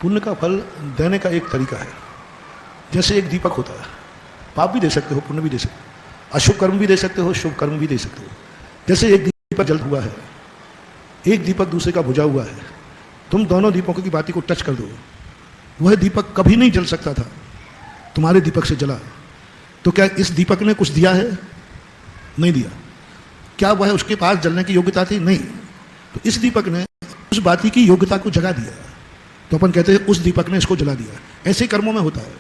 पुण्य का फल देने का एक तरीका है। जैसे एक दीपक होता है, पाप भी दे सकते हो, पुण्य भी दे सकते हो, अशुभ कर्म भी दे सकते हो, शुभ कर्म भी दे सकते हो। जैसे एक दीपक जल हुआ है, एक दीपक दूसरे का बुझा हुआ है, तुम दोनों दीपकों की बाती को टच कर दो, वह दीपक कभी नहीं जल सकता था, तुम्हारे दीपक से जला। तो क्या इस दीपक ने कुछ दिया है? नहीं दिया। क्या वह उसके पास जलने की योग्यता थी? नहीं। तो इस दीपक ने उस बाती की योग्यता को जगा दिया, तो अपन कहते हैं उस दीपक ने इसको जला दिया। ऐसे कर्मों में होता है।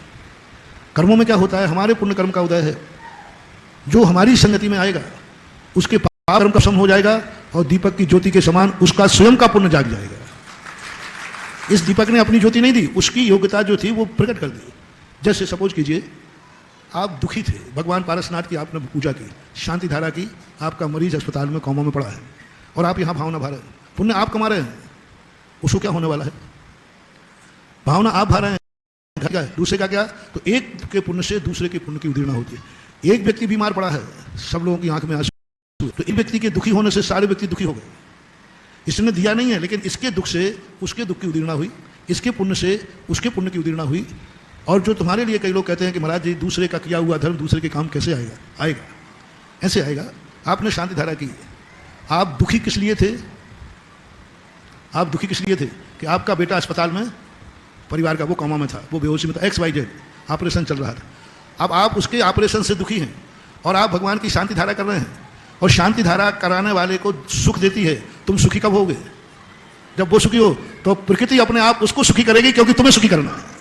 कर्मों में क्या होता है? हमारे पुण्य कर्म का उदय है, जो हमारी संगति में आएगा उसके पाप कर्म का सम हो जाएगा और दीपक की ज्योति के समान उसका स्वयं का पुण्य जाग जाएगा। इस दीपक ने अपनी ज्योति नहीं दी, उसकी योग्यता जो थी वो प्रकट कर दी। जैसे सपोज कीजिए आप दुखी थे, भगवान पारसनाथ की आपने पूजा की, शांति धारा की, आपका मरीज अस्पताल में कोमा में पड़ा है और आप यहाँ भावना भा रहे हैं, पुण्य आप कमा रहे हैं, उसको क्या होने वाला है? भावना आप भा रहे हैं, दूसरे का क्या? तो एक के पुण्य से दूसरे के पुण्य की उदीर्णा होती है। एक व्यक्ति बीमार पड़ा है, सब लोगों की आंख में आंसू, तो एक व्यक्ति के दुखी होने से सारे व्यक्ति दुखी हो गए। इसने दिया नहीं है, लेकिन इसके दुख से उसके दुख की उदीर्णा हुई, इसके पुण्य से उसके पुण्य की उदीर्णा हुई। और जो तुम्हारे लिए कई लोग कहते हैं कि महाराज जी दूसरे का किया हुआ धर्म दूसरे के काम कैसे आएगा? आएगा, ऐसे आएगा। आपने शांति धारा की, आप दुखी किस लिए थे? आप दुखी किस लिए थे? कि आपका बेटा अस्पताल में, परिवार का वो कोमा में था, वो बेहोशी में था, XYZ ऑपरेशन चल रहा था। अब आप उसके ऑपरेशन से दुखी हैं और आप भगवान की शांति धारा कर रहे हैं, और शांति धारा कराने वाले को सुख देती है। तुम सुखी कब होगे? जब वो सुखी हो, तो प्रकृति अपने आप उसको सुखी करेगी, क्योंकि तुम्हें सुखी करना है,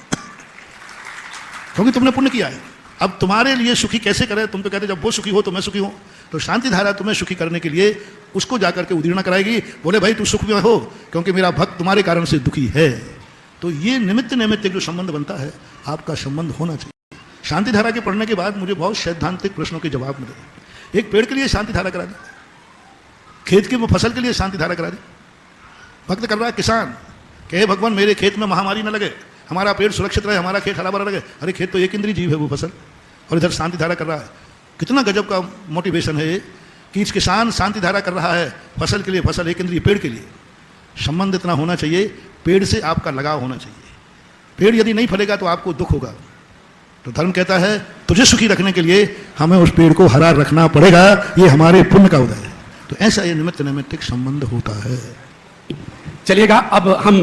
क्योंकि तुमने पुण्य किया है। अब तुम्हारे लिए सुखी कैसे करे? तुम तो कहते जब वो सुखी हो तो मैं सुखी हूं। तो शांति धारा तुम्हें सुखी करने के लिए उसको जाकर के उदीर्णा कराएगी, बोले भाई तू सुख में हो क्योंकि मेरा भक्त तुम्हारे कारण से दुखी है। तो ये निमित्त निमित्त जो संबंध बनता है, आपका संबंध होना चाहिए। शांति धारा के पढ़ने के बाद मुझे बहुत सैद्धांतिक प्रश्नों के जवाब मिले। एक पेड़ के लिए शांति धारा करा दी, खेत की फसल के लिए शांति धारा करा दी। भक्त कर रहा है किसान, कहे भगवान मेरे खेत में महामारी न लगे, हमारा पेड़ सुरक्षित रहे, हमारा खेत हरा भरा लगे। अरे खेत तो एक इंद्रिय जीव है वो फसल, और इधर शांति धारा कर रहा है। कितना गजब का मोटिवेशन है कि इस किसान शांति धारा कर रहा है फसल के लिए, फसल एक इंद्रिय, पेड़ के लिए। संबंध इतना होना चाहिए, पेड़ से आपका लगाव होना चाहिए। पेड़ यदि नहीं फलेगा तो आपको दुख होगा। तो धर्म कहता है तुझे सुखी रखने के लिए हमें उस पेड़ को हरा रखना पड़ेगा, ये हमारे पुण्य का उदय है। तो ऐसा ये निमित्त नैमित्तिक संबंध होता है। चलिएगा अब हम